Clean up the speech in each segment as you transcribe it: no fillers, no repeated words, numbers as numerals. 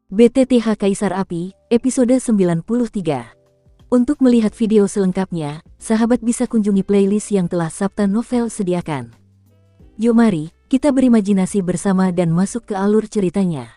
BTTH Kaisar Api, episode 93. Untuk melihat video selengkapnya, sahabat bisa kunjungi playlist yang telah Sabta Novel sediakan. Yuk mari, kita berimajinasi bersama dan masuk ke alur ceritanya.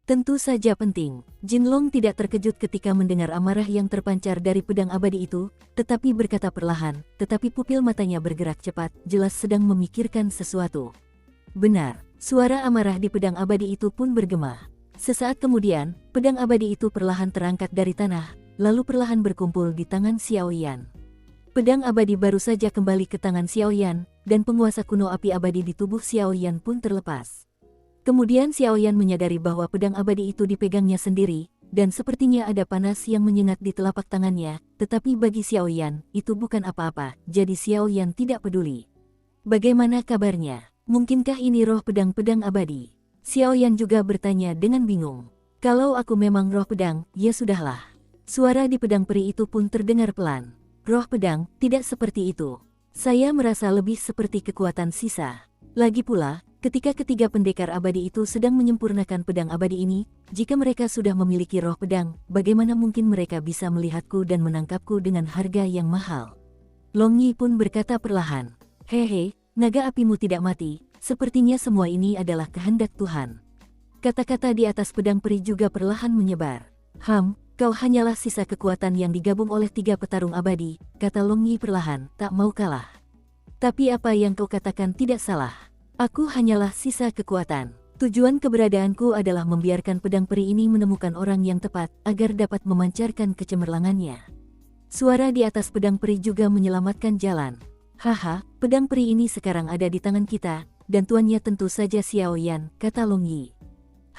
Tentu saja penting, Jinlong tidak terkejut ketika mendengar amarah yang terpancar dari pedang abadi itu, tetapi berkata perlahan, tetapi pupil matanya bergerak cepat, jelas sedang memikirkan sesuatu. Benar, suara amarah di pedang abadi itu pun bergema. Sesaat kemudian, pedang abadi itu perlahan terangkat dari tanah, lalu perlahan berkumpul di tangan Xiao Yan. Pedang abadi baru saja kembali ke tangan Xiao Yan, dan penguasa kuno api abadi di tubuh Xiao Yan pun terlepas. Kemudian Xiao Yan menyadari bahwa pedang abadi itu dipegangnya sendiri, dan sepertinya ada panas yang menyengat di telapak tangannya, tetapi bagi Xiao Yan, itu bukan apa-apa, jadi Xiao Yan tidak peduli. Bagaimana kabarnya? Mungkinkah ini roh pedang-pedang abadi? Xiao Yan juga bertanya dengan bingung. Kalau aku memang roh pedang, ya sudahlah. Suara di pedang peri itu pun terdengar pelan. Roh pedang, tidak seperti itu. Saya merasa lebih seperti kekuatan sisa. Lagi pula, ketika ketiga pendekar abadi itu sedang menyempurnakan pedang abadi ini, jika mereka sudah memiliki roh pedang, bagaimana mungkin mereka bisa melihatku dan menangkapku dengan harga yang mahal? Long Yi pun berkata perlahan, "Hehe, naga apimu tidak mati, sepertinya semua ini adalah kehendak Tuhan." Kata-kata di atas pedang peri juga perlahan menyebar. Kau hanyalah sisa kekuatan yang digabung oleh tiga petarung abadi, kata Long Yi perlahan, tak mau kalah. Tapi apa yang kau katakan tidak salah. Aku hanyalah sisa kekuatan. Tujuan keberadaanku adalah membiarkan pedang peri ini menemukan orang yang tepat, agar dapat memancarkan kecemerlangannya. Suara di atas pedang peri juga menyelamatkan jalan. Haha, pedang peri ini sekarang ada di tangan kita, dan tuannya tentu saja Xiao Yan, kata Long Yi.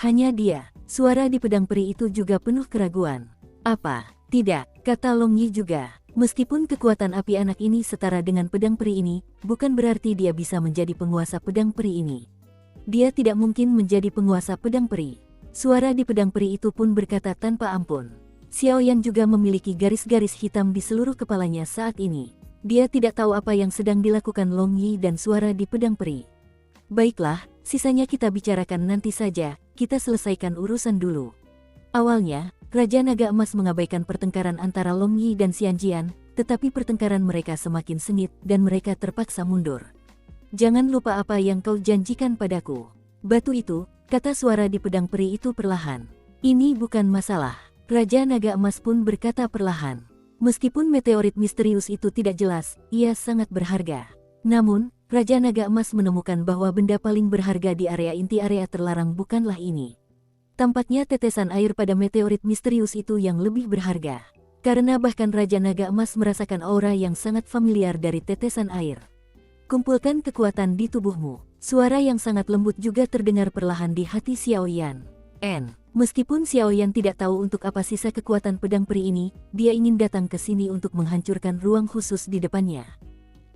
Hanya dia. Suara di pedang peri itu juga penuh keraguan. Apa? Tidak, kata Long Yi juga. Meskipun kekuatan api anak ini setara dengan pedang peri ini, bukan berarti dia bisa menjadi penguasa pedang peri ini. Dia tidak mungkin menjadi penguasa pedang peri. Suara di pedang peri itu pun berkata tanpa ampun. Xiao Yan juga memiliki garis-garis hitam di seluruh kepalanya saat ini. Dia tidak tahu apa yang sedang dilakukan Long Yi dan suara di pedang peri. Baiklah, sisanya kita bicarakan nanti saja, kita selesaikan urusan dulu. Awalnya, Raja Naga Emas mengabaikan pertengkaran antara Long Yi dan Xian Jian, tetapi pertengkaran mereka semakin sengit dan mereka terpaksa mundur. Jangan lupa apa yang kau janjikan padaku. Batu itu, kata suara di pedang peri itu perlahan. Ini bukan masalah. Raja Naga Emas pun berkata perlahan. Meskipun meteorit misterius itu tidak jelas, ia sangat berharga. Namun, Raja Naga Emas menemukan bahwa benda paling berharga di area inti area terlarang bukanlah ini. Tampaknya tetesan air pada meteorit misterius itu yang lebih berharga. Karena bahkan Raja Naga Emas merasakan aura yang sangat familiar dari tetesan air. Kumpulkan kekuatan di tubuhmu. Suara yang sangat lembut juga terdengar perlahan di hati Xiao Yan. Meskipun Xiao Yan tidak tahu untuk apa sisa kekuatan pedang peri ini, dia ingin datang ke sini untuk menghancurkan ruang khusus di depannya.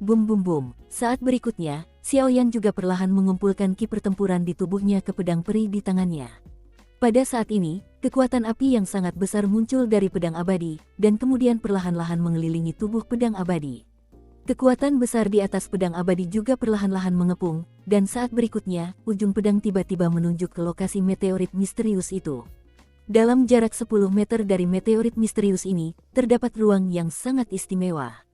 Bum bum bum. Saat berikutnya, Xiao Yan juga perlahan mengumpulkan ki pertempuran di tubuhnya ke pedang peri di tangannya. Pada saat ini, kekuatan api yang sangat besar muncul dari pedang abadi, dan kemudian perlahan-lahan mengelilingi tubuh pedang abadi. Kekuatan besar di atas pedang abadi juga perlahan-lahan mengepung, dan saat berikutnya, ujung pedang tiba-tiba menunjuk ke lokasi meteorit misterius itu. Dalam jarak 10 meter dari meteorit misterius ini, terdapat ruang yang sangat istimewa.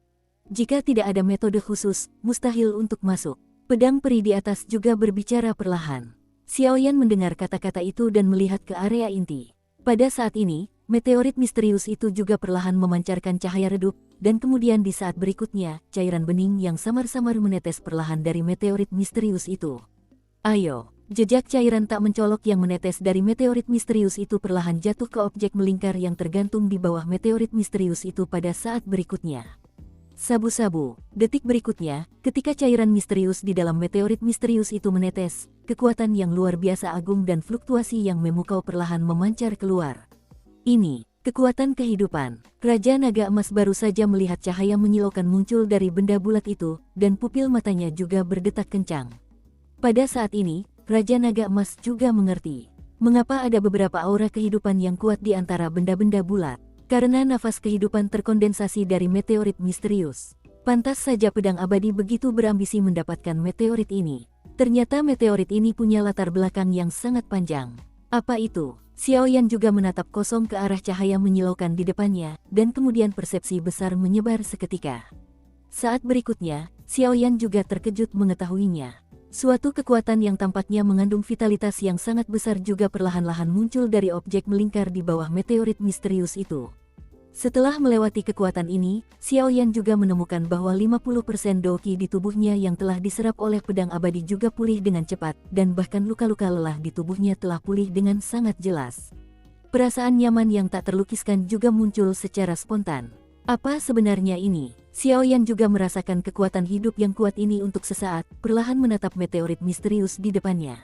Jika tidak ada metode khusus, mustahil untuk masuk. Pedang peri di atas juga berbicara perlahan. Xiao Yan mendengar kata-kata itu dan melihat ke area inti. Pada saat ini, meteorit misterius itu juga perlahan memancarkan cahaya redup, dan kemudian di saat berikutnya, cairan bening yang samar-samar menetes perlahan dari meteorit misterius itu. Ayo, jejak cairan tak mencolok yang menetes dari meteorit misterius itu perlahan jatuh ke objek melingkar yang tergantung di bawah meteorit misterius itu pada saat berikutnya. Sabu-sabu, detik berikutnya, ketika cairan misterius di dalam meteorit misterius itu menetes, kekuatan yang luar biasa agung dan fluktuasi yang memukau perlahan memancar keluar. Ini, kekuatan kehidupan. Raja Naga Emas baru saja melihat cahaya menyilaukan muncul dari benda bulat itu, dan pupil matanya juga berdetak kencang. Pada saat ini, Raja Naga Emas juga mengerti mengapa ada beberapa aura kehidupan yang kuat di antara benda-benda bulat. Karena nafas kehidupan terkondensasi dari meteorit misterius. Pantas saja pedang abadi begitu berambisi mendapatkan meteorit ini. Ternyata meteorit ini punya latar belakang yang sangat panjang. Apa itu? Xiaoyan juga menatap kosong ke arah cahaya menyilaukan di depannya, dan kemudian persepsi besar menyebar seketika. Saat berikutnya, Xiaoyan juga terkejut mengetahuinya. Suatu kekuatan yang tampaknya mengandung vitalitas yang sangat besar juga perlahan-lahan muncul dari objek melingkar di bawah meteorit misterius itu. Setelah melewati kekuatan ini, Xiaoyan juga menemukan bahwa 50% doqi di tubuhnya yang telah diserap oleh pedang abadi juga pulih dengan cepat, dan bahkan luka-luka lelah di tubuhnya telah pulih dengan sangat jelas. Perasaan nyaman yang tak terlukiskan juga muncul secara spontan. Apa sebenarnya ini? Xiaoyan juga merasakan kekuatan hidup yang kuat ini untuk sesaat, perlahan menatap meteorit misterius di depannya.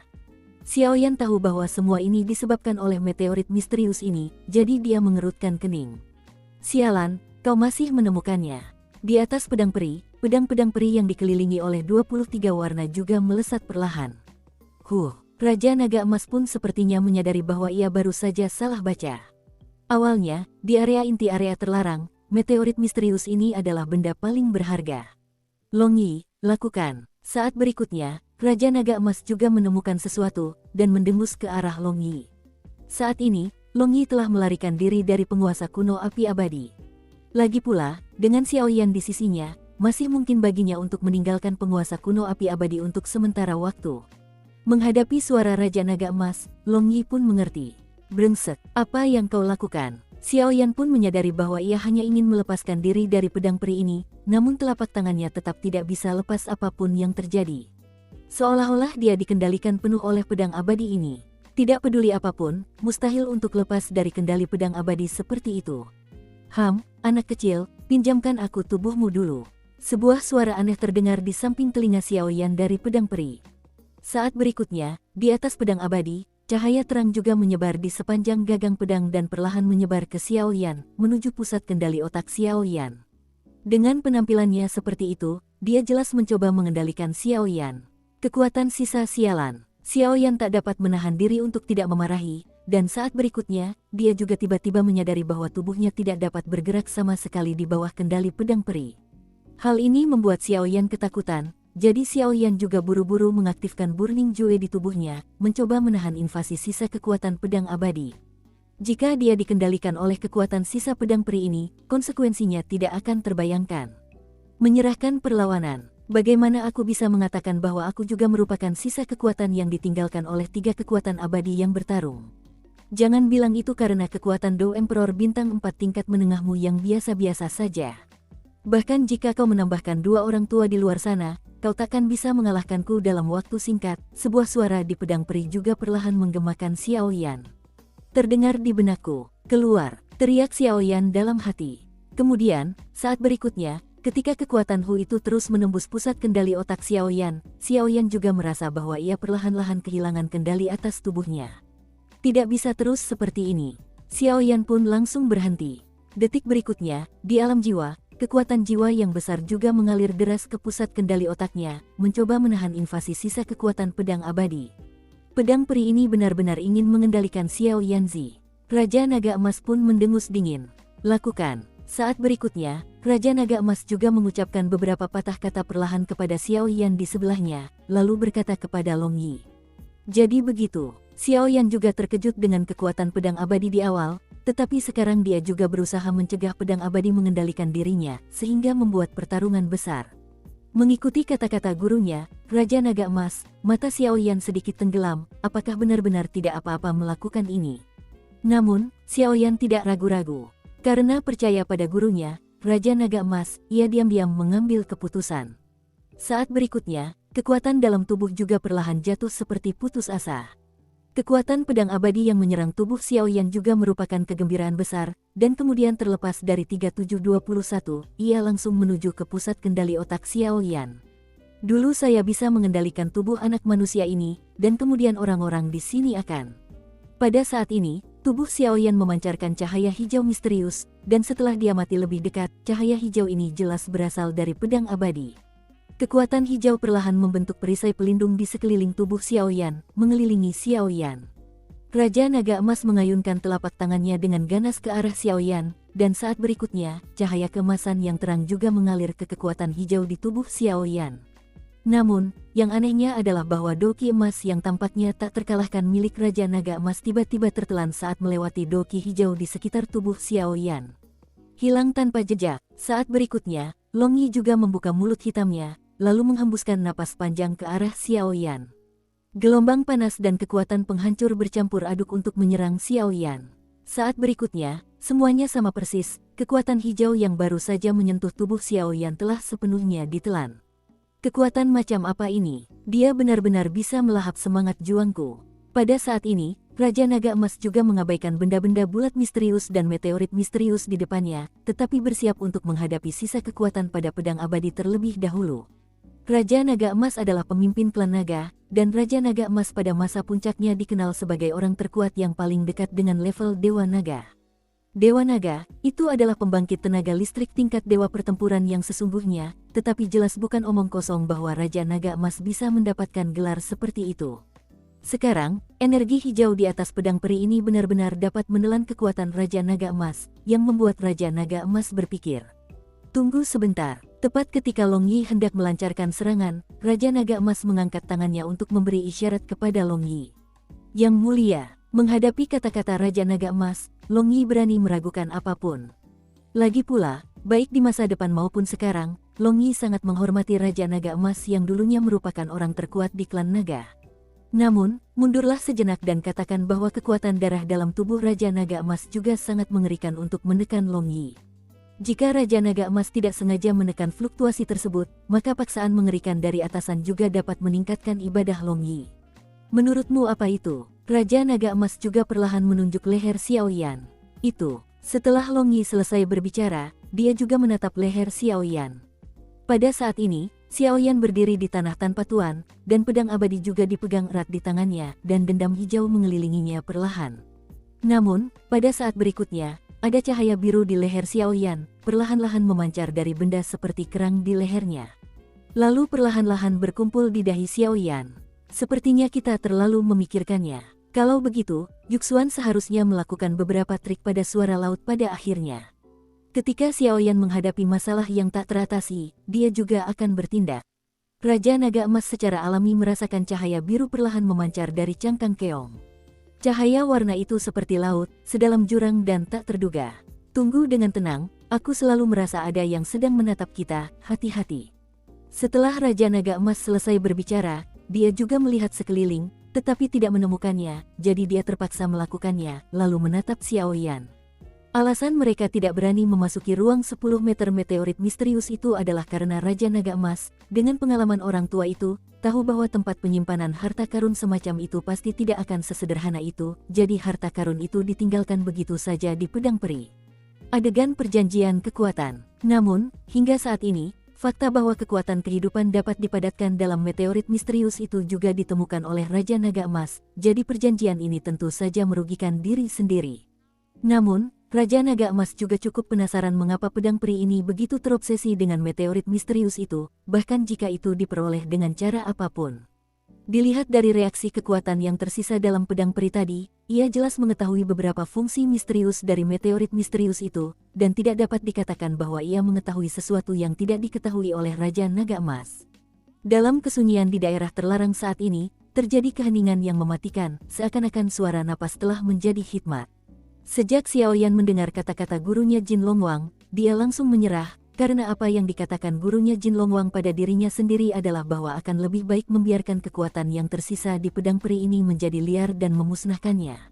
Xiaoyan tahu bahwa semua ini disebabkan oleh meteorit misterius ini, jadi dia mengerutkan kening. Sialan, kau masih menemukannya. Di atas pedang-pedang peri yang dikelilingi oleh 23 warna juga melesat perlahan. Raja Naga Emas pun sepertinya menyadari bahwa ia baru saja salah baca. Awalnya, di area inti area terlarang, meteorit misterius ini adalah benda paling berharga. Long Yi, lakukan. Saat berikutnya, Raja Naga Emas juga menemukan sesuatu, dan mendengus ke arah Long Yi. Saat ini, Long Yi telah melarikan diri dari penguasa kuno api abadi. Lagi pula, dengan Xiaoyan di sisinya, masih mungkin baginya untuk meninggalkan penguasa kuno api abadi untuk sementara waktu. Menghadapi suara Raja Naga Emas, Long Yi pun mengerti. Brengsek, apa yang kau lakukan? Xiaoyan pun menyadari bahwa ia hanya ingin melepaskan diri dari pedang peri ini, namun telapak tangannya tetap tidak bisa lepas apapun yang terjadi. Seolah-olah dia dikendalikan penuh oleh pedang abadi ini. Tidak peduli apapun, mustahil untuk lepas dari kendali pedang abadi seperti itu. Anak kecil, pinjamkan aku tubuhmu dulu. Sebuah suara aneh terdengar di samping telinga Xiaoyan dari pedang peri. Saat berikutnya, di atas pedang abadi, cahaya terang juga menyebar di sepanjang gagang pedang dan perlahan menyebar ke Xiaoyan, menuju pusat kendali otak Xiaoyan. Dengan penampilannya seperti itu, dia jelas mencoba mengendalikan Xiaoyan. Kekuatan sisa sialan. Xiaoyan tak dapat menahan diri untuk tidak memarahi, dan saat berikutnya, dia juga tiba-tiba menyadari bahwa tubuhnya tidak dapat bergerak sama sekali di bawah kendali pedang peri. Hal ini membuat Xiaoyan ketakutan, jadi Xiaoyan juga buru-buru mengaktifkan Burning Jue di tubuhnya, mencoba menahan invasi sisa kekuatan pedang abadi. Jika dia dikendalikan oleh kekuatan sisa pedang peri ini, konsekuensinya tidak akan terbayangkan. Menyerahkan perlawanan. Bagaimana aku bisa mengatakan bahwa aku juga merupakan sisa kekuatan yang ditinggalkan oleh 3 kekuatan abadi yang bertarung? Jangan bilang itu karena kekuatan Do Emperor bintang 4 tingkat menengahmu yang biasa-biasa saja. Bahkan jika kau menambahkan 2 orang tua di luar sana, kau takkan bisa mengalahkanku dalam waktu singkat. Sebuah suara di pedang peri juga perlahan menggemakan Xiaoyan. Terdengar di benakku, keluar, teriak Xiaoyan dalam hati. Kemudian, saat berikutnya, ketika kekuatan Hu itu terus menembus pusat kendali otak Xiaoyan, Xiaoyan juga merasa bahwa ia perlahan-lahan kehilangan kendali atas tubuhnya. Tidak bisa terus seperti ini. Xiaoyan pun langsung berhenti. Detik berikutnya, di alam jiwa, kekuatan jiwa yang besar juga mengalir deras ke pusat kendali otaknya, mencoba menahan invasi sisa kekuatan pedang abadi. Pedang peri ini benar-benar ingin mengendalikan Xiaoyan Zi. Raja Naga Emas pun mendengus dingin. Lakukan. Saat berikutnya, Raja Naga Emas juga mengucapkan beberapa patah kata perlahan kepada Xiaoyan di sebelahnya, lalu berkata kepada Long Yi. Jadi begitu, Xiaoyan juga terkejut dengan kekuatan pedang abadi di awal, tetapi sekarang dia juga berusaha mencegah pedang abadi mengendalikan dirinya, sehingga membuat pertarungan besar. Mengikuti kata-kata gurunya, Raja Naga Emas, mata Xiaoyan sedikit tenggelam, apakah benar-benar tidak apa-apa melakukan ini? Namun, Xiaoyan tidak ragu-ragu. Karena percaya pada gurunya, Raja Naga Emas, ia diam-diam mengambil keputusan. Saat berikutnya, kekuatan dalam tubuh juga perlahan jatuh seperti putus asa. Kekuatan pedang abadi yang menyerang tubuh Xiaoyan juga merupakan kegembiraan besar, dan kemudian terlepas dari 3721, ia langsung menuju ke pusat kendali otak Xiaoyan. Dulu saya bisa mengendalikan tubuh anak manusia ini, dan kemudian orang-orang di sini akan. Pada saat ini, tubuh Xiaoyan memancarkan cahaya hijau misterius, dan setelah diamati lebih dekat, cahaya hijau ini jelas berasal dari pedang abadi. Kekuatan hijau perlahan membentuk perisai pelindung di sekeliling tubuh Xiaoyan, mengelilingi Xiaoyan. Raja Naga Emas mengayunkan telapak tangannya dengan ganas ke arah Xiaoyan, dan saat berikutnya, cahaya keemasan yang terang juga mengalir ke kekuatan hijau di tubuh Xiaoyan. Namun, yang anehnya adalah bahwa doki emas yang tampaknya tak terkalahkan milik Raja Naga Emas tiba-tiba tertelan saat melewati doki hijau di sekitar tubuh Xiaoyan. Hilang tanpa jejak. Saat berikutnya, Long Yi juga membuka mulut hitamnya, lalu menghembuskan napas panjang ke arah Xiaoyan. Gelombang panas dan kekuatan penghancur bercampur aduk untuk menyerang Xiaoyan. Saat berikutnya, semuanya sama persis, kekuatan hijau yang baru saja menyentuh tubuh Xiaoyan telah sepenuhnya ditelan. Kekuatan macam apa ini? Dia benar-benar bisa melahap semangat juangku. Pada saat ini, Raja Naga Emas juga mengabaikan benda-benda bulat misterius dan meteorit misterius di depannya, tetapi bersiap untuk menghadapi sisa kekuatan pada pedang abadi terlebih dahulu. Raja Naga Emas adalah pemimpin klan naga, dan Raja Naga Emas pada masa puncaknya dikenal sebagai orang terkuat yang paling dekat dengan level Dewa Naga. Dewa Naga, itu adalah pembangkit tenaga listrik tingkat dewa pertempuran yang sesungguhnya, tetapi jelas bukan omong kosong bahwa Raja Naga Emas bisa mendapatkan gelar seperti itu. Sekarang, energi hijau di atas pedang peri ini benar-benar dapat menelan kekuatan Raja Naga Emas, yang membuat Raja Naga Emas berpikir. Tunggu sebentar. Tepat ketika Long Yi hendak melancarkan serangan, Raja Naga Emas mengangkat tangannya untuk memberi isyarat kepada Long Yi. Yang mulia, menghadapi kata-kata Raja Naga Emas, Long Yi berani meragukan apapun. Lagi pula, baik di masa depan maupun sekarang, Long Yi sangat menghormati Raja Naga Emas yang dulunya merupakan orang terkuat di klan naga. Namun, mundurlah sejenak dan katakan bahwa kekuatan darah dalam tubuh Raja Naga Emas juga sangat mengerikan untuk menekan Long Yi. Jika Raja Naga Emas tidak sengaja menekan fluktuasi tersebut, maka paksaan mengerikan dari atasan juga dapat meningkatkan ibadah Long Yi. Menurutmu apa itu? Raja Naga Emas juga perlahan menunjuk leher Xiaoyan. Itu. Setelah Long Yi selesai berbicara, dia juga menatap leher Xiaoyan. Pada saat ini, Xiaoyan berdiri di tanah tanpa tuan, dan pedang abadi juga dipegang erat di tangannya, dan dendam hijau mengelilinginya perlahan. Namun, pada saat berikutnya, ada cahaya biru di leher Xiaoyan, perlahan-lahan memancar dari benda seperti kerang di lehernya. Lalu perlahan-lahan berkumpul di dahi Xiaoyan. Sepertinya kita terlalu memikirkannya. Kalau begitu, Yuxuan seharusnya melakukan beberapa trik pada suara laut pada akhirnya. Ketika Xiaoyan menghadapi masalah yang tak teratasi, dia juga akan bertindak. Raja Naga Emas secara alami merasakan cahaya biru perlahan memancar dari cangkang keong. Cahaya warna itu seperti laut, sedalam jurang dan tak terduga. Tunggu dengan tenang, aku selalu merasa ada yang sedang menatap kita, hati-hati. Setelah Raja Naga Emas selesai berbicara, dia juga melihat sekeliling, tetapi tidak menemukannya, jadi dia terpaksa melakukannya, lalu menatap Xiaoyan. Alasan mereka tidak berani memasuki ruang 10 meter meteorit misterius itu adalah karena Raja Naga Emas, dengan pengalaman orang tua itu, tahu bahwa tempat penyimpanan harta karun semacam itu pasti tidak akan sesederhana itu, jadi harta karun itu ditinggalkan begitu saja di pedang peri. Adegan perjanjian kekuatan. Namun, hingga saat ini, fakta bahwa kekuatan kehidupan dapat dipadatkan dalam meteorit misterius itu juga ditemukan oleh Raja Naga Emas, jadi perjanjian ini tentu saja merugikan diri sendiri. Namun, Raja Naga Emas juga cukup penasaran mengapa pedang peri ini begitu terobsesi dengan meteorit misterius itu, bahkan jika itu diperoleh dengan cara apapun. Dilihat dari reaksi kekuatan yang tersisa dalam pedang peri tadi, ia jelas mengetahui beberapa fungsi misterius dari meteorit misterius itu, dan tidak dapat dikatakan bahwa ia mengetahui sesuatu yang tidak diketahui oleh Raja Naga Emas. Dalam kesunyian di daerah terlarang saat ini, terjadi keheningan yang mematikan, seakan-akan suara napas telah menjadi hikmat. Sejak Xiaoyan mendengar kata-kata gurunya Jin Longwang, dia langsung menyerah, karena apa yang dikatakan gurunya Jin Longwang pada dirinya sendiri adalah bahwa akan lebih baik membiarkan kekuatan yang tersisa di pedang peri ini menjadi liar dan memusnahkannya.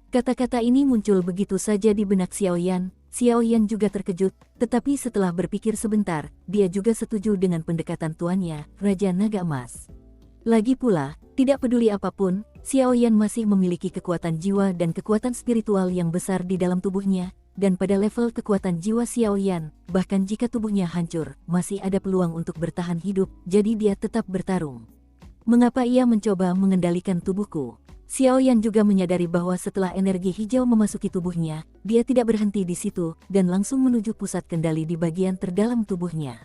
Kata-kata ini muncul begitu saja di benak Xiaoyan. Xiaoyan juga terkejut, tetapi setelah berpikir sebentar, dia juga setuju dengan pendekatan tuannya, Raja Naga Emas. Lagi pula, tidak peduli apapun, Xiaoyan masih memiliki kekuatan jiwa dan kekuatan spiritual yang besar di dalam tubuhnya, dan pada level kekuatan jiwa Xiaoyan, bahkan jika tubuhnya hancur, masih ada peluang untuk bertahan hidup, jadi dia tetap bertarung. Mengapa ia mencoba mengendalikan tubuhku? Xiaoyan juga menyadari bahwa setelah energi hijau memasuki tubuhnya, dia tidak berhenti di situ, dan langsung menuju pusat kendali di bagian terdalam tubuhnya.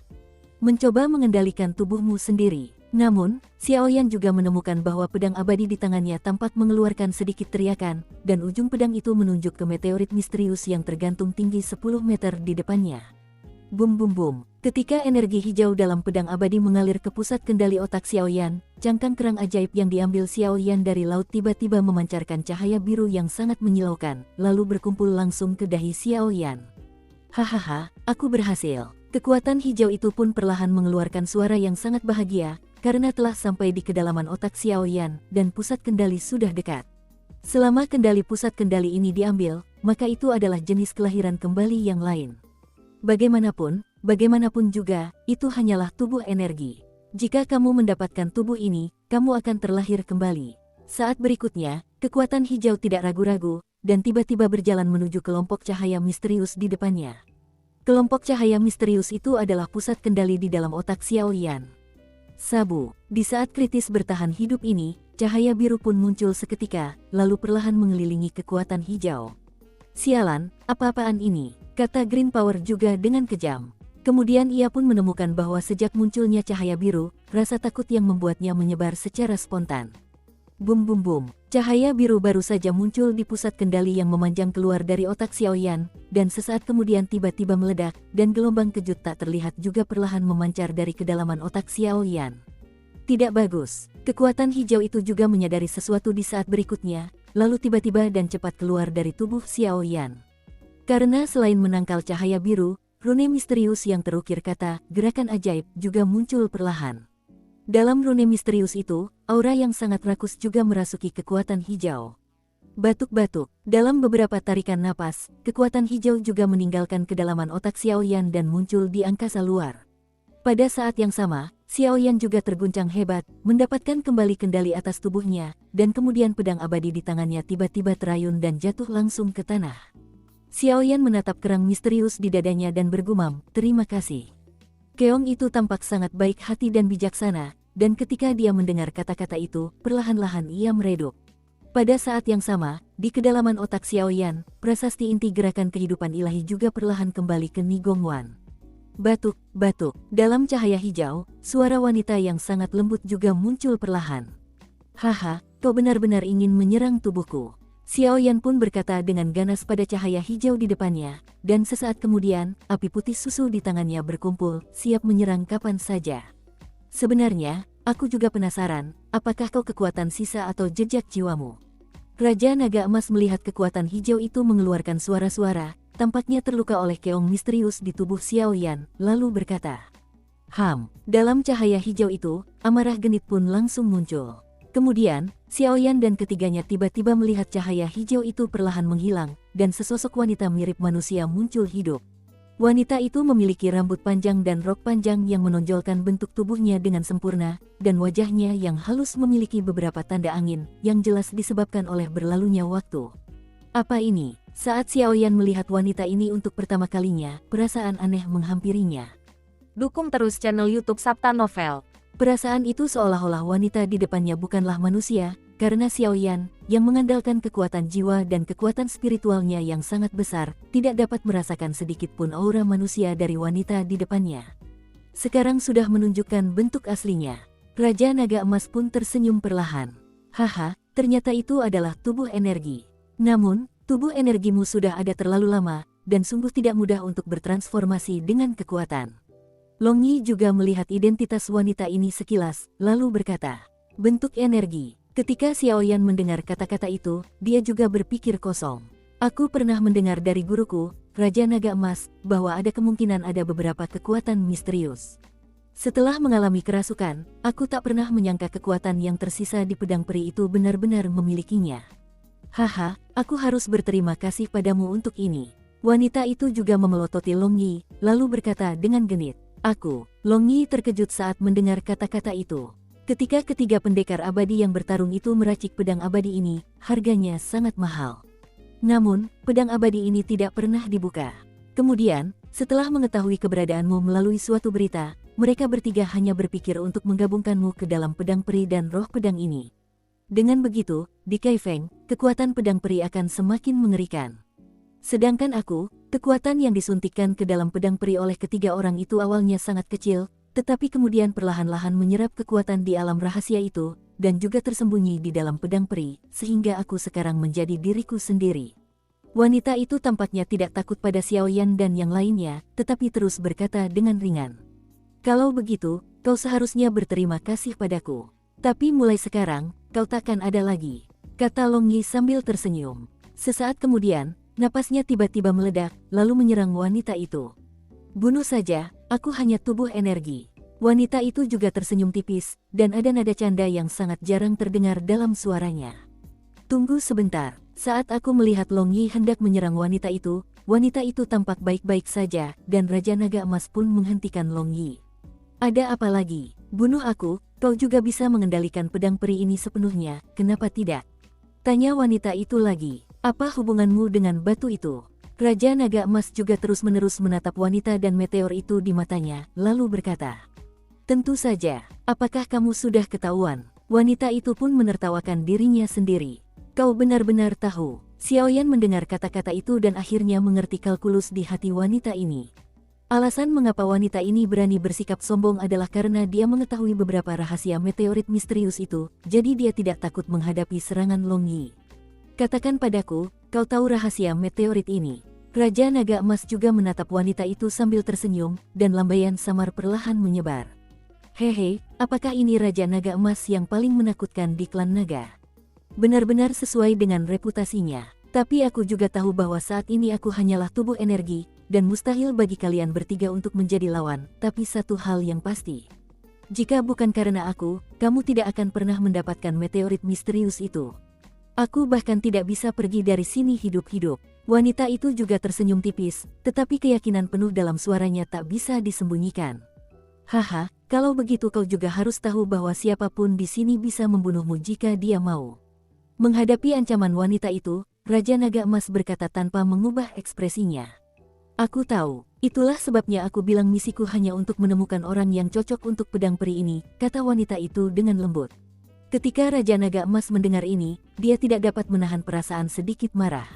Mencoba mengendalikan tubuhmu sendiri. Namun, Xiaoyan juga menemukan bahwa pedang abadi di tangannya tampak mengeluarkan sedikit teriakan, dan ujung pedang itu menunjuk ke meteorit misterius yang tergantung tinggi 10 meter di depannya. Bum bum bum. Ketika energi hijau dalam pedang abadi mengalir ke pusat kendali otak Xiaoyan, cangkang kerang ajaib yang diambil Xiaoyan dari laut tiba-tiba memancarkan cahaya biru yang sangat menyilaukan, lalu berkumpul langsung ke dahi Xiaoyan. Hahaha, aku berhasil. Kekuatan hijau itu pun perlahan mengeluarkan suara yang sangat bahagia, karena telah sampai di kedalaman otak Xiaoyan, dan pusat kendali sudah dekat. Selama kendali pusat kendali ini diambil, maka itu adalah jenis kelahiran kembali yang lain. Bagaimanapun juga, itu hanyalah tubuh energi. Jika kamu mendapatkan tubuh ini, kamu akan terlahir kembali. Saat berikutnya, kekuatan hijau tidak ragu-ragu, dan tiba-tiba berjalan menuju kelompok cahaya misterius di depannya. Kelompok cahaya misterius itu adalah pusat kendali di dalam otak Xiaoyan. Sabu, di saat kritis bertahan hidup ini, cahaya biru pun muncul seketika, lalu perlahan mengelilingi kekuatan hijau. Sialan, apa-apaan ini? Kata Green Power juga dengan kejam. Kemudian ia pun menemukan bahwa sejak munculnya cahaya biru, rasa takut yang membuatnya menyebar secara spontan. Bum bum bum, cahaya biru baru saja muncul di pusat kendali yang memanjang keluar dari otak Xiaoyan, dan sesaat kemudian tiba-tiba meledak, dan gelombang kejut tak terlihat juga perlahan memancar dari kedalaman otak Xiaoyan. Tidak bagus, kekuatan hijau itu juga menyadari sesuatu di saat berikutnya, lalu tiba-tiba dan cepat keluar dari tubuh Xiaoyan. Karena selain menangkal cahaya biru, rune misterius yang terukir kata gerakan ajaib juga muncul perlahan. Dalam rune misterius itu, aura yang sangat rakus juga merasuki kekuatan hijau. Batuk-batuk, dalam beberapa tarikan napas, kekuatan hijau juga meninggalkan kedalaman otak Xiaoyan dan muncul di angkasa luar. Pada saat yang sama, Xiaoyan juga terguncang hebat, mendapatkan kembali kendali atas tubuhnya, dan kemudian pedang abadi di tangannya tiba-tiba terayun dan jatuh langsung ke tanah. Xiaoyan menatap kerang misterius di dadanya dan bergumam, "Terima kasih." Keong itu tampak sangat baik hati dan bijaksana, dan ketika dia mendengar kata-kata itu, perlahan-lahan ia meredup. Pada saat yang sama, di kedalaman otak Xiaoyan, prasasti inti gerakan kehidupan ilahi juga perlahan kembali ke Nigongwan. Batuk, batuk, dalam cahaya hijau, suara wanita yang sangat lembut juga muncul perlahan. "Haha, kau benar-benar ingin menyerang tubuhku." Xiaoyan pun berkata dengan ganas pada cahaya hijau di depannya, dan sesaat kemudian, api putih susu di tangannya berkumpul, siap menyerang kapan saja. "Sebenarnya, aku juga penasaran, apakah kau kekuatan sisa atau jejak jiwamu?" Raja Naga Emas melihat kekuatan hijau itu mengeluarkan suara-suara, tampaknya terluka oleh keong misterius di tubuh Xiaoyan, lalu berkata, dalam cahaya hijau itu, amarah genit pun langsung muncul. Kemudian, Xiaoyan dan ketiganya tiba-tiba melihat cahaya hijau itu perlahan menghilang, dan sesosok wanita mirip manusia muncul hidup. Wanita itu memiliki rambut panjang dan rok panjang yang menonjolkan bentuk tubuhnya dengan sempurna, dan wajahnya yang halus memiliki beberapa tanda angin, yang jelas disebabkan oleh berlalunya waktu. Apa ini? Saat Xiaoyan melihat wanita ini untuk pertama kalinya, perasaan aneh menghampirinya. Dukung terus channel YouTube Sabta Novel. Perasaan itu seolah-olah wanita di depannya bukanlah manusia, karena Xiaoyan, yang mengandalkan kekuatan jiwa dan kekuatan spiritualnya yang sangat besar, tidak dapat merasakan sedikit pun aura manusia dari wanita di depannya. Sekarang sudah menunjukkan bentuk aslinya. Raja Naga Emas pun tersenyum perlahan. "Haha, ternyata itu adalah tubuh energi. Namun, tubuh energimu sudah ada terlalu lama, dan sungguh tidak mudah untuk bertransformasi dengan kekuatan." Long Yi juga melihat identitas wanita ini sekilas, lalu berkata, "Bentuk energi." Ketika Xiaoyan mendengar kata-kata itu, dia juga berpikir kosong. "Aku pernah mendengar dari guruku, Raja Naga Emas, bahwa ada kemungkinan ada beberapa kekuatan misterius. Setelah mengalami kerasukan, aku tak pernah menyangka kekuatan yang tersisa di pedang peri itu benar-benar memilikinya. Haha, aku harus berterima kasih padamu untuk ini." Wanita itu juga memelototi Long Yi, lalu berkata dengan genit, "Aku." Long Yi terkejut saat mendengar kata-kata itu. Ketika ketiga pendekar abadi yang bertarung itu meracik pedang abadi ini, harganya sangat mahal. Namun, pedang abadi ini tidak pernah dibuka. Kemudian, setelah mengetahui keberadaanmu melalui suatu berita, mereka bertiga hanya berpikir untuk menggabungkanmu ke dalam pedang peri dan roh pedang ini. Dengan begitu, di Kaifeng, kekuatan pedang peri akan semakin mengerikan. Sedangkan aku, kekuatan yang disuntikkan ke dalam pedang peri oleh ketiga orang itu awalnya sangat kecil, tetapi kemudian perlahan-lahan menyerap kekuatan di alam rahasia itu, dan juga tersembunyi di dalam pedang peri, sehingga aku sekarang menjadi diriku sendiri. Wanita itu tampaknya tidak takut pada Xiaoyan dan yang lainnya, tetapi terus berkata dengan ringan. Kalau begitu, kau seharusnya berterima kasih padaku. Tapi mulai sekarang, kau takkan ada lagi, kata Long Yi sambil tersenyum. Sesaat kemudian, napasnya tiba-tiba meledak, lalu menyerang wanita itu. Bunuh saja, aku hanya tubuh energi. Wanita itu juga tersenyum tipis, dan ada nada canda yang sangat jarang terdengar dalam suaranya. Tunggu sebentar, saat aku melihat Long Yi hendak menyerang wanita itu tampak baik-baik saja, dan Raja Naga Emas pun menghentikan Long Yi. Ada apa lagi? Bunuh aku, kau juga bisa mengendalikan pedang peri ini sepenuhnya, kenapa tidak? Tanya wanita itu lagi, apa hubunganmu dengan batu itu? Raja Naga Emas juga terus-menerus menatap wanita dan meteor itu di matanya, lalu berkata, tentu saja, apakah kamu sudah ketahuan? Wanita itu pun menertawakan dirinya sendiri. Kau benar-benar tahu. Xiaoyan mendengar kata-kata itu dan akhirnya mengerti kalkulus di hati wanita ini. Alasan mengapa wanita ini berani bersikap sombong adalah karena dia mengetahui beberapa rahasia meteorit misterius itu, jadi dia tidak takut menghadapi serangan Long Yi. Katakan padaku, kau tahu rahasia meteorit ini? Raja Naga Emas juga menatap wanita itu sambil tersenyum, dan lambaian samar perlahan menyebar. Hehe, apakah ini Raja Naga Emas yang paling menakutkan di klan naga? Benar-benar sesuai dengan reputasinya. Tapi aku juga tahu bahwa saat ini aku hanyalah tubuh energi, dan mustahil bagi kalian bertiga untuk menjadi lawan, tapi satu hal yang pasti. Jika bukan karena aku, kamu tidak akan pernah mendapatkan meteorit misterius itu. Aku bahkan tidak bisa pergi dari sini hidup-hidup. Wanita itu juga tersenyum tipis, tetapi keyakinan penuh dalam suaranya tak bisa disembunyikan. Haha, kalau begitu kau juga harus tahu bahwa siapapun di sini bisa membunuhmu jika dia mau. Menghadapi ancaman wanita itu, Raja Naga Emas berkata tanpa mengubah ekspresinya. Aku tahu, itulah sebabnya aku bilang misiku hanya untuk menemukan orang yang cocok untuk pedang peri ini, kata wanita itu dengan lembut. Ketika Raja Naga Emas mendengar ini, dia tidak dapat menahan perasaan sedikit marah.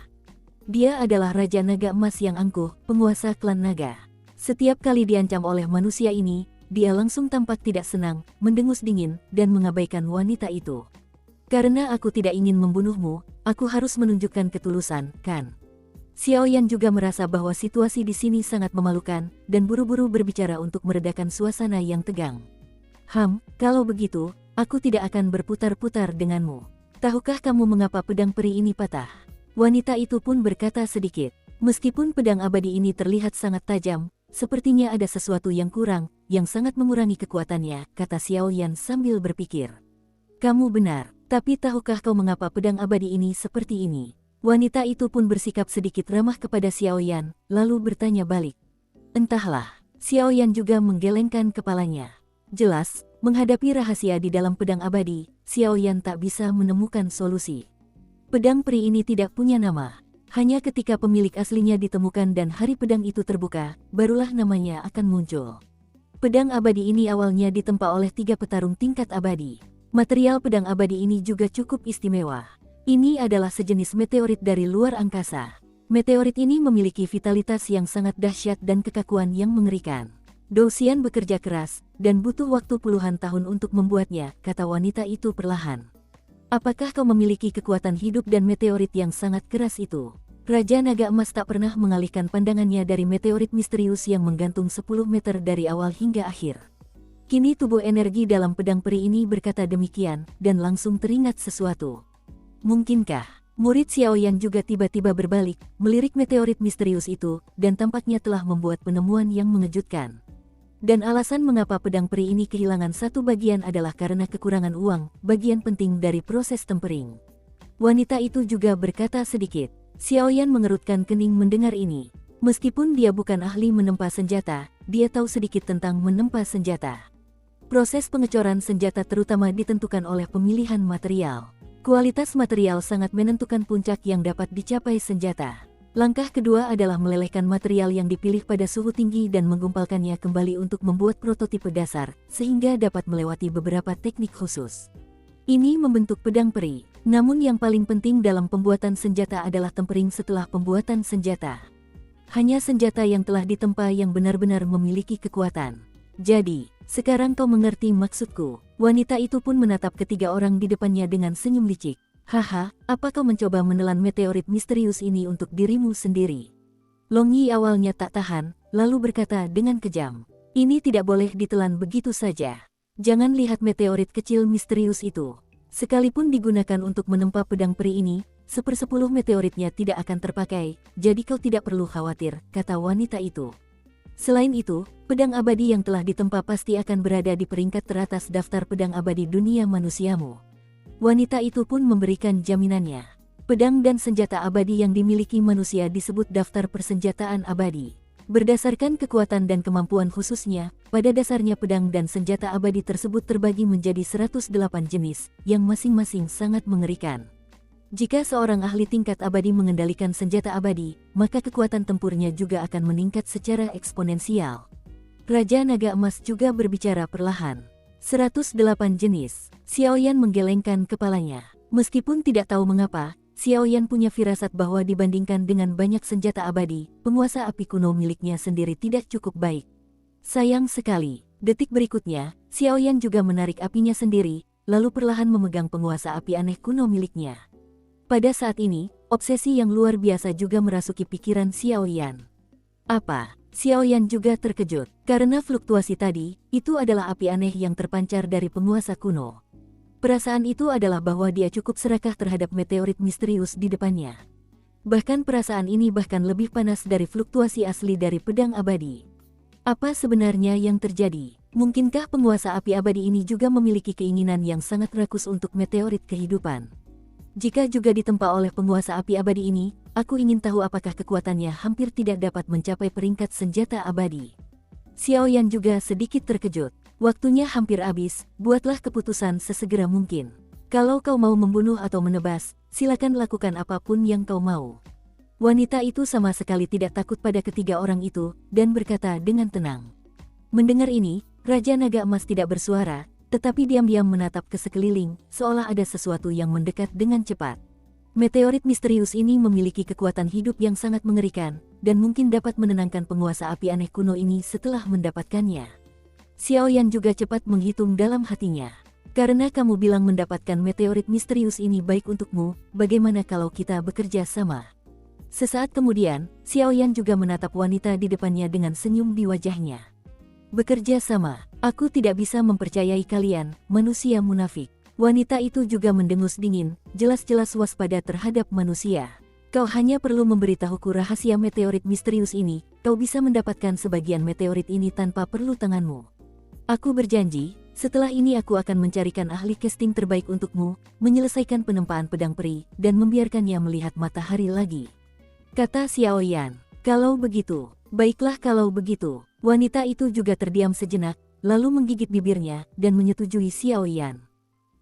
Dia adalah Raja Naga Emas yang angkuh, penguasa klan naga. Setiap kali diancam oleh manusia ini, dia langsung tampak tidak senang, mendengus dingin, dan mengabaikan wanita itu. Karena aku tidak ingin membunuhmu, aku harus menunjukkan ketulusan, kan? Xiaoyan juga merasa bahwa situasi di sini sangat memalukan, dan buru-buru berbicara untuk meredakan suasana yang tegang. Kalau begitu, aku tidak akan berputar-putar denganmu. Tahukah kamu mengapa pedang peri ini patah? Wanita itu pun berkata sedikit. Meskipun pedang abadi ini terlihat sangat tajam, sepertinya ada sesuatu yang kurang, yang sangat mengurangi kekuatannya, kata Xiaoyan sambil berpikir. Kamu benar, tapi tahukah kau mengapa pedang abadi ini seperti ini? Wanita itu pun bersikap sedikit ramah kepada Xiaoyan, lalu bertanya balik. Entahlah, Xiaoyan juga menggelengkan kepalanya. Jelas, menghadapi rahasia di dalam pedang abadi, Xiaoyan tak bisa menemukan solusi. Pedang peri ini tidak punya nama. Hanya ketika pemilik aslinya ditemukan dan hari pedang itu terbuka, barulah namanya akan muncul. Pedang abadi ini awalnya ditempa oleh 3 petarung tingkat abadi. Material pedang abadi ini juga cukup istimewa. Ini adalah sejenis meteorit dari luar angkasa. Meteorit ini memiliki vitalitas yang sangat dahsyat dan kekakuan yang mengerikan. Douxian bekerja keras, dan butuh waktu puluhan tahun untuk membuatnya, kata wanita itu perlahan. Apakah kau memiliki kekuatan hidup dan meteorit yang sangat keras itu? Raja Naga Emas tak pernah mengalihkan pandangannya dari meteorit misterius yang menggantung 10 meter dari awal hingga akhir. Kini tubuh energi dalam pedang peri ini berkata demikian, dan langsung teringat sesuatu. Mungkinkah? Murid Xiaoyan juga tiba-tiba berbalik, melirik meteorit misterius itu, dan tampaknya telah membuat penemuan yang mengejutkan. Dan alasan mengapa pedang peri ini kehilangan satu bagian adalah karena kekurangan uang, bagian penting dari proses tempering. Wanita itu juga berkata sedikit. Xiaoyan mengerutkan kening mendengar ini. Meskipun dia bukan ahli menempa senjata, dia tahu sedikit tentang menempa senjata. Proses pengecoran senjata terutama ditentukan oleh pemilihan material. Kualitas material sangat menentukan puncak yang dapat dicapai senjata. Langkah kedua adalah melelehkan material yang dipilih pada suhu tinggi dan menggumpalkannya kembali untuk membuat prototipe dasar, sehingga dapat melewati beberapa teknik khusus. Ini membentuk pedang peri, namun yang paling penting dalam pembuatan senjata adalah tempering setelah pembuatan senjata. Hanya senjata yang telah ditempa yang benar-benar memiliki kekuatan. Jadi, sekarang kau mengerti maksudku. Wanita itu pun menatap ketiga orang di depannya dengan senyum licik. Haha, apa kau mencoba menelan meteorit misterius ini untuk dirimu sendiri? Long Yi awalnya tak tahan, lalu berkata dengan kejam. Ini tidak boleh ditelan begitu saja. Jangan lihat meteorit kecil misterius itu. Sekalipun digunakan untuk menempa pedang peri ini, 1/10 meteoritnya tidak akan terpakai, jadi kau tidak perlu khawatir, kata wanita itu. Selain itu, pedang abadi yang telah ditempa pasti akan berada di peringkat teratas daftar pedang abadi dunia manusiamu. Wanita itu pun memberikan jaminannya. Pedang dan senjata abadi yang dimiliki manusia disebut daftar persenjataan abadi. Berdasarkan kekuatan dan kemampuan khususnya, pada dasarnya pedang dan senjata abadi tersebut terbagi menjadi 108 jenis, yang masing-masing sangat mengerikan. Jika seorang ahli tingkat abadi mengendalikan senjata abadi, maka kekuatan tempurnya juga akan meningkat secara eksponensial. Raja Naga Emas juga berbicara perlahan. 108 jenis. Xiaoyan menggelengkan kepalanya. Meskipun tidak tahu mengapa, Xiaoyan punya firasat bahwa dibandingkan dengan banyak senjata abadi, penguasa api kuno miliknya sendiri tidak cukup baik. Sayang sekali, detik berikutnya, Xiaoyan juga menarik apinya sendiri, lalu perlahan memegang penguasa api aneh kuno miliknya. Pada saat ini, obsesi yang luar biasa juga merasuki pikiran Xiaoyan. Apa? Xiaoyan juga terkejut, karena fluktuasi tadi, itu adalah api aneh yang terpancar dari penguasa kuno. Perasaan itu adalah bahwa dia cukup serakah terhadap meteorit misterius di depannya. Bahkan perasaan ini bahkan lebih panas dari fluktuasi asli dari pedang abadi. Apa sebenarnya yang terjadi? Mungkinkah penguasa api abadi ini juga memiliki keinginan yang sangat rakus untuk meteorit kehidupan? Jika juga ditempa oleh penguasa api abadi ini, aku ingin tahu apakah kekuatannya hampir tidak dapat mencapai peringkat senjata abadi. Xiaoyan juga sedikit terkejut. Waktunya hampir habis, buatlah keputusan sesegera mungkin. Kalau kau mau membunuh atau menebas, silakan lakukan apapun yang kau mau. Wanita itu sama sekali tidak takut pada ketiga orang itu, dan berkata dengan tenang. Mendengar ini, Raja Naga Emas tidak bersuara, tetapi diam-diam menatap ke sekeliling, seolah ada sesuatu yang mendekat dengan cepat. Meteorit misterius ini memiliki kekuatan hidup yang sangat mengerikan, dan mungkin dapat menenangkan penguasa api aneh kuno ini setelah mendapatkannya. Xiaoyan juga cepat menghitung dalam hatinya. Karena kamu bilang mendapatkan meteorit misterius ini baik untukmu, bagaimana kalau kita bekerja sama? Sesaat kemudian, Xiaoyan juga menatap wanita di depannya dengan senyum di wajahnya. Bekerja sama, aku tidak bisa mempercayai kalian, manusia munafik. Wanita itu juga mendengus dingin, jelas-jelas waspada terhadap manusia. Kau hanya perlu memberitahuku rahasia meteorit misterius ini, kau bisa mendapatkan sebagian meteorit ini tanpa perlu tanganmu. Aku berjanji, setelah ini aku akan mencarikan ahli casting terbaik untukmu, menyelesaikan penempaan pedang peri, dan membiarkannya melihat matahari lagi. Kata Xiaoyan, kalau begitu, baiklah kalau begitu. Wanita itu juga terdiam sejenak, lalu menggigit bibirnya, dan menyetujui Xiaoyan.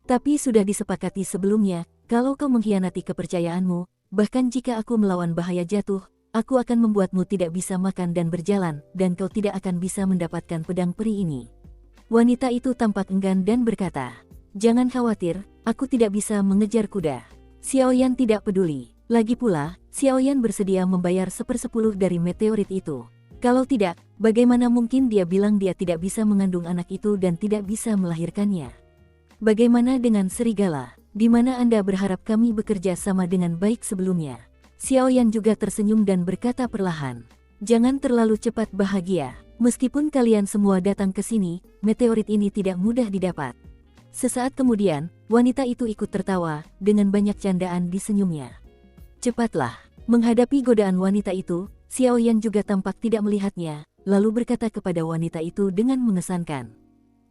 Tapi sudah disepakati sebelumnya, kalau kau mengkhianati kepercayaanmu, bahkan jika aku melawan bahaya jatuh, aku akan membuatmu tidak bisa makan dan berjalan, dan kau tidak akan bisa mendapatkan pedang peri ini. Wanita itu tampak enggan dan berkata, jangan khawatir, aku tidak bisa mengejar kuda. Xiaoyan tidak peduli. Lagi pula, Xiaoyan bersedia membayar 1/10 dari meteorit itu. Kalau tidak, bagaimana mungkin dia bilang dia tidak bisa mengandung anak itu dan tidak bisa melahirkannya? Bagaimana dengan serigala? Di mana Anda berharap kami bekerja sama dengan baik sebelumnya? Xiaoyan juga tersenyum dan berkata perlahan, jangan terlalu cepat bahagia. Meskipun kalian semua datang ke sini, meteorit ini tidak mudah didapat. Sesaat kemudian, wanita itu ikut tertawa, dengan banyak candaan di senyumnya. Cepatlah, menghadapi godaan wanita itu, Xiaoyan juga tampak tidak melihatnya, lalu berkata kepada wanita itu dengan mengesankan.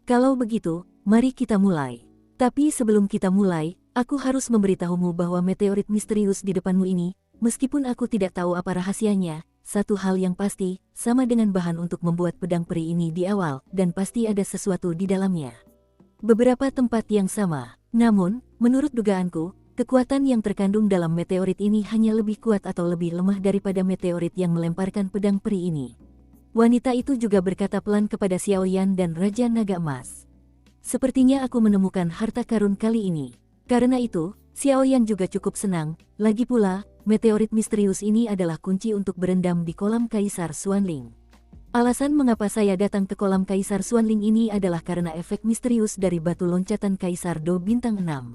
Kalau begitu, mari kita mulai. Tapi sebelum kita mulai, aku harus memberitahumu bahwa meteorit misterius di depanmu ini, meskipun aku tidak tahu apa rahasianya, satu hal yang pasti, sama dengan bahan untuk membuat pedang peri ini di awal, dan pasti ada sesuatu di dalamnya. Beberapa tempat yang sama, namun, menurut dugaanku, kekuatan yang terkandung dalam meteorit ini hanya lebih kuat atau lebih lemah daripada meteorit yang melemparkan pedang peri ini. Wanita itu juga berkata pelan kepada Xiaoyan dan Raja Naga Emas. Sepertinya aku menemukan harta karun kali ini. Karena itu, Xiaoyan juga cukup senang, lagi pula, meteorit misterius ini adalah kunci untuk berendam di kolam Kaisar Xuanling. Alasan mengapa saya datang ke kolam Kaisar Xuanling ini adalah karena efek misterius dari batu loncatan Kaisar Do Bintang 6.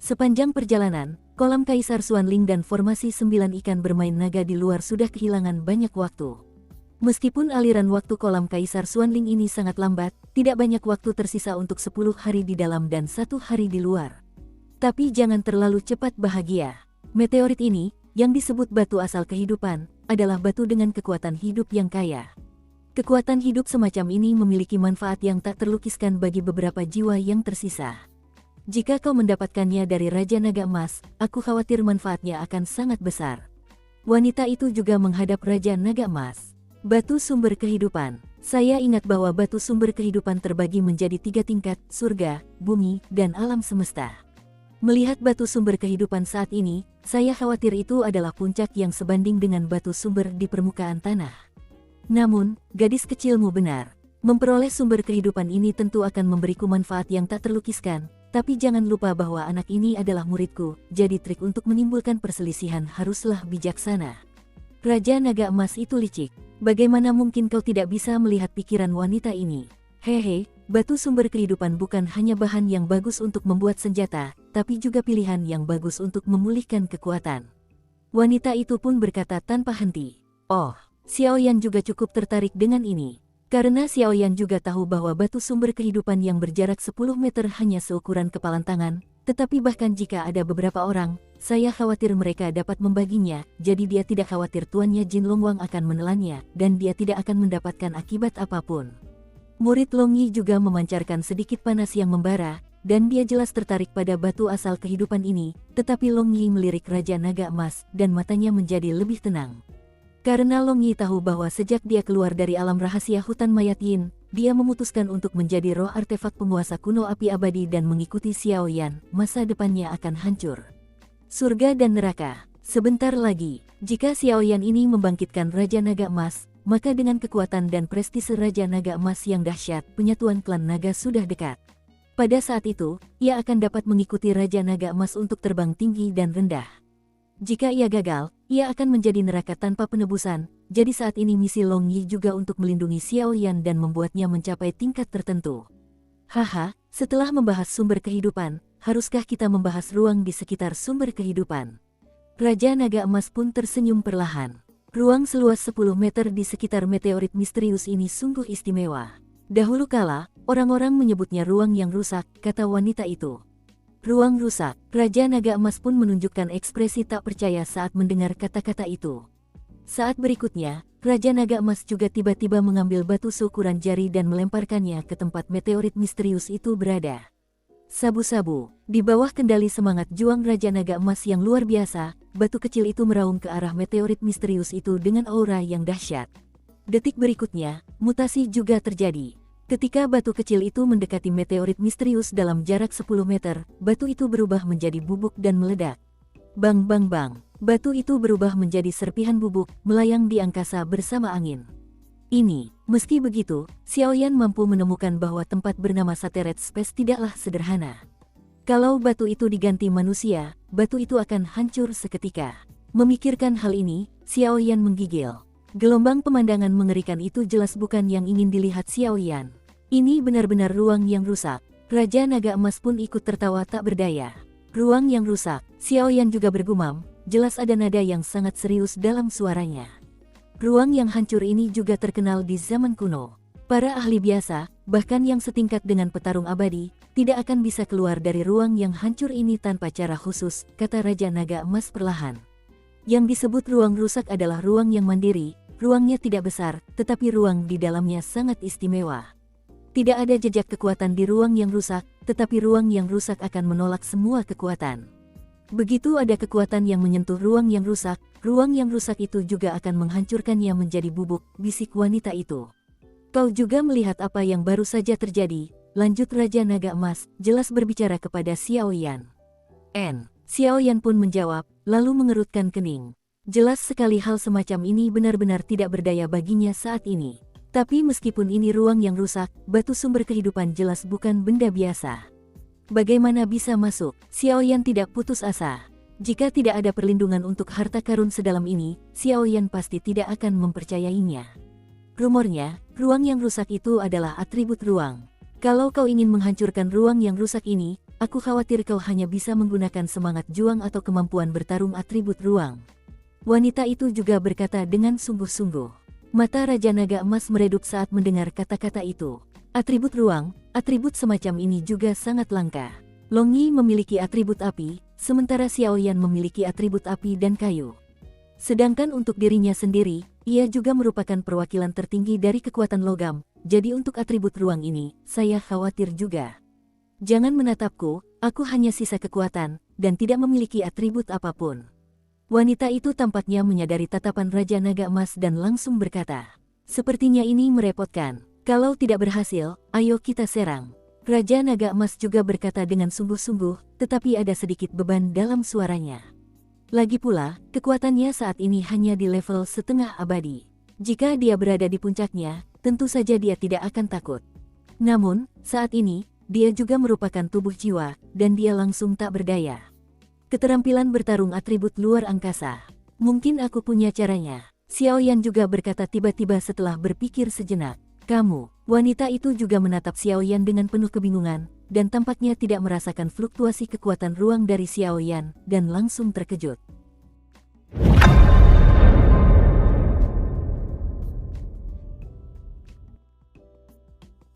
Sepanjang perjalanan, kolam Kaisar Xuanling dan formasi 9 ikan bermain naga di luar sudah kehilangan banyak waktu. Meskipun aliran waktu kolam Kaisar Xuanling ini sangat lambat, tidak banyak waktu tersisa untuk 10 hari di dalam dan 1 hari di luar. Tapi jangan terlalu cepat bahagia. Meteorit ini, yang disebut batu asal kehidupan, adalah batu dengan kekuatan hidup yang kaya. Kekuatan hidup semacam ini memiliki manfaat yang tak terlukiskan bagi beberapa jiwa yang tersisa. Jika kau mendapatkannya dari Raja Naga Emas, aku khawatir manfaatnya akan sangat besar. Wanita itu juga menghadap Raja Naga Emas. Batu sumber kehidupan. Saya ingat bahwa batu sumber kehidupan terbagi menjadi 3 tingkat, surga, bumi, dan alam semesta. Melihat batu sumber kehidupan saat ini, saya khawatir itu adalah puncak yang sebanding dengan batu sumber di permukaan tanah. Namun, gadis kecilmu benar. Memperoleh sumber kehidupan ini tentu akan memberiku manfaat yang tak terlukiskan, tapi jangan lupa bahwa anak ini adalah muridku, jadi trik untuk menimbulkan perselisihan haruslah bijaksana. Raja Naga Emas itu licik. Bagaimana mungkin kau tidak bisa melihat pikiran wanita ini? Hehe, batu sumber kehidupan bukan hanya bahan yang bagus untuk membuat senjata, tapi juga pilihan yang bagus untuk memulihkan kekuatan. Wanita itu pun berkata tanpa henti. Oh, Xiaoyan juga cukup tertarik dengan ini. Karena Xiaoyan juga tahu bahwa batu sumber kehidupan yang berjarak 10 meter hanya seukuran kepalan tangan, tetapi bahkan jika ada beberapa orang, saya khawatir mereka dapat membaginya, jadi dia tidak khawatir tuannya Jin Longwang akan menelannya, dan dia tidak akan mendapatkan akibat apapun. Murid Long Yi juga memancarkan sedikit panas yang membara, dan dia jelas tertarik pada batu asal kehidupan ini, tetapi Long Yi melirik Raja Naga Emas, dan matanya menjadi lebih tenang. Karena Long Yi tahu bahwa sejak dia keluar dari alam rahasia hutan mayat Yin, dia memutuskan untuk menjadi roh artefak penguasa kuno api abadi dan mengikuti Xiaoyan, masa depannya akan hancur. Surga dan neraka. Sebentar lagi, jika Xiaoyan ini membangkitkan Raja Naga Emas, maka dengan kekuatan dan prestise Raja Naga Emas yang dahsyat, penyatuan klan naga sudah dekat. Pada saat itu, ia akan dapat mengikuti Raja Naga Emas untuk terbang tinggi dan rendah. Jika ia gagal, ia akan menjadi neraka tanpa penebusan, jadi saat ini misi Long Yi juga untuk melindungi Xiaoyan dan membuatnya mencapai tingkat tertentu. Haha, setelah membahas sumber kehidupan, haruskah kita membahas ruang di sekitar sumber kehidupan? Raja Naga Emas pun tersenyum perlahan. Ruang seluas 10 meter di sekitar meteorit misterius ini sungguh istimewa. Dahulu kala, orang-orang menyebutnya ruang yang rusak, kata wanita itu. Ruang rusak. Raja Naga Emas pun menunjukkan ekspresi tak percaya saat mendengar kata-kata itu. Saat berikutnya, Raja Naga Emas juga tiba-tiba mengambil batu seukuran jari dan melemparkannya ke tempat meteorit misterius itu berada. Sabu-sabu, di bawah kendali semangat juang Raja Naga Emas yang luar biasa, batu kecil itu meraung ke arah meteorit misterius itu dengan aura yang dahsyat. Detik berikutnya, mutasi juga terjadi. Ketika batu kecil itu mendekati meteorit misterius dalam jarak 10 meter, batu itu berubah menjadi bubuk dan meledak. Bang bang bang, batu itu berubah menjadi serpihan bubuk, melayang di angkasa bersama angin. Meski begitu, Xiaoyan mampu menemukan bahwa tempat bernama Sateret Space tidaklah sederhana. Kalau batu itu diganti manusia, batu itu akan hancur seketika. Memikirkan hal ini, Xiaoyan menggigil. Gelombang pemandangan mengerikan itu jelas bukan yang ingin dilihat Xiaoyan. Ini benar-benar ruang yang rusak. Raja Naga Emas pun ikut tertawa tak berdaya. Ruang yang rusak. Xiaoyan juga bergumam, jelas ada nada yang sangat serius dalam suaranya. Ruang yang hancur ini juga terkenal di zaman kuno. Para ahli biasa, bahkan yang setingkat dengan petarung abadi, tidak akan bisa keluar dari ruang yang hancur ini tanpa cara khusus, kata Raja Naga Emas perlahan. Yang disebut ruang rusak adalah ruang yang mandiri, ruangnya tidak besar, tetapi ruang di dalamnya sangat istimewa. Tidak ada jejak kekuatan di ruang yang rusak, tetapi ruang yang rusak akan menolak semua kekuatan. Begitu ada kekuatan yang menyentuh ruang yang rusak itu juga akan menghancurkannya menjadi bubuk, bisik wanita itu. Kau juga melihat apa yang baru saja terjadi, lanjut Raja Naga Emas, jelas berbicara kepada Xiaoyan. Xiaoyan pun menjawab, lalu mengerutkan kening. Jelas sekali hal semacam ini benar-benar tidak berdaya baginya saat ini. Tapi meskipun ini ruang yang rusak, batu sumber kehidupan jelas bukan benda biasa. Bagaimana bisa masuk? Xiaoyan tidak putus asa. Jika tidak ada perlindungan untuk harta karun sedalam ini, Xiaoyan pasti tidak akan mempercayainya. Rumornya, ruang yang rusak itu adalah atribut ruang. Kalau kau ingin menghancurkan ruang yang rusak ini, aku khawatir kau hanya bisa menggunakan semangat juang atau kemampuan bertarung atribut ruang. Wanita itu juga berkata dengan sungguh-sungguh. Mata Raja Naga Emas meredup saat mendengar kata-kata itu. Atribut ruang, atribut semacam ini juga sangat langka. Long Yi memiliki atribut api, sementara Xiao Yan memiliki atribut api dan kayu. Sedangkan untuk dirinya sendiri, ia juga merupakan perwakilan tertinggi dari kekuatan logam, jadi untuk atribut ruang ini, saya khawatir juga. Jangan menatapku, aku hanya sisa kekuatan, dan tidak memiliki atribut apapun. Wanita itu tampaknya menyadari tatapan Raja Naga Emas dan langsung berkata, sepertinya ini merepotkan, kalau tidak berhasil, ayo kita serang. Raja Naga Emas juga berkata dengan sungguh-sungguh, tetapi ada sedikit beban dalam suaranya. Lagi pula, kekuatannya saat ini hanya di level setengah abadi. Jika dia berada di puncaknya, tentu saja dia tidak akan takut. Namun, saat ini, dia juga merupakan tubuh jiwa, dan dia langsung tak berdaya. Keterampilan bertarung atribut luar angkasa. Mungkin aku punya caranya. Xiao Yan juga berkata tiba-tiba setelah berpikir sejenak. Kamu, wanita itu juga menatap Xiao Yan dengan penuh kebingungan, dan tampaknya tidak merasakan fluktuasi kekuatan ruang dari Xiao Yan, dan langsung terkejut.